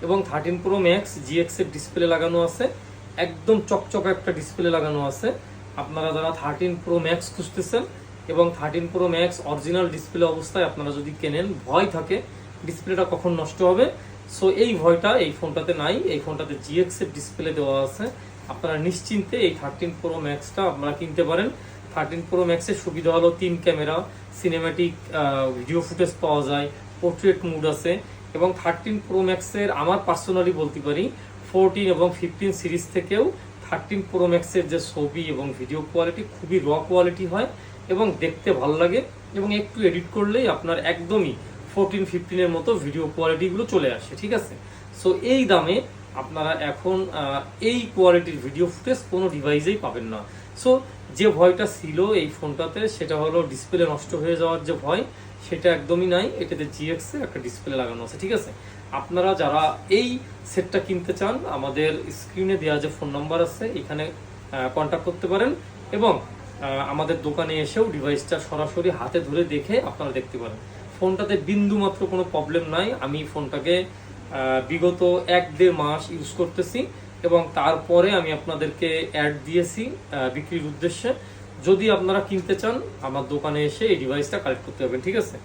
এবং 13 Pro Max GX এর display লাগানো আছে, একদম চকচকে একটা ডিসপ্লে লাগানো আছে। আপনারা যারা 13 Pro Max খুঁজতেছেন এবং 13 Pro Max অরিজিনাল ডিসপ্লে অবস্থায় আপনারা যদি কেনেন, ভয় থাকে ডিসপ্লেটা কখন নষ্ট হবে, সো এই ভয়টা এই ফোনটাতে নাই। এই ফোনটাতে GX এর ডিসপ্লে দেওয়া আছে, আপনারা নিশ্চিন্তে এই 13 Pro Maxটা আপনারা কিনতে পারেন। 13 Pro Max এর সুবিধা হলো 3 ক্যামেরা, সিনেম্যাটিক ভিডিও ফুটেজ পাওয়া যায়, পোর্ট্রেট মুড আছে। এবং 13 Pro Max এর আমার পার্সোনালি বলতে পারি 14 এবং 15 সিরিজ থেকেও 13 Pro Max এর যে ছবি এবং ভিডিও কোয়ালিটি খুবই র কোয়ালিটি হয় এবং দেখতে ভালো লাগে, এবং একটু এডিট করলেই আপনার একদমই 14-15 এর মতো ভিডিও কোয়ালিটিগুলো চলে আসে, ঠিক আছে। সো এই দামে আপনারা এখন এই কোয়ালিটির ভিডিও ফুটেজ কোনো ডিভাইসেই পাবেন না। সো যে ভয়টা ছিল এই ফোনটাতে, সেটা হলো ডিসপ্লে নষ্ট হয়ে যাওয়ার যে ভয়, সেটা একদমই নাই। এটাতে GX এর একটা ডিসপ্লে লাগানো আছে, ঠিক আছে। আপনারা যারা এই সেটটা কিনতে চান, আমাদের স্ক্রিনে দেওয়া যে ফোন নাম্বার আছে এখানে কন্ট্যাক্ট করতে পারেন, এবং আমাদের দোকানে এসেও ডিভাইসটা সরাসরি হাতে ধরে দেখে আপনারা দেখতে পারেন। ফোনটাতে বিন্দু মাত্র কোনো প্রবলেম নাই। আমি ফোনটাকে বিগত 1-1.5 মাস ইউজ করতেছি, এবং তারপরে আমি আপনাদেরকে অ্যাড দিয়েছি বিক্রির উদ্দেশ্যে। যদি আপনারা কিনতে চান, আমার দোকানে এসে এই ডিভাইসটা কালেক্ট করতে পারবেন, ঠিক আছে।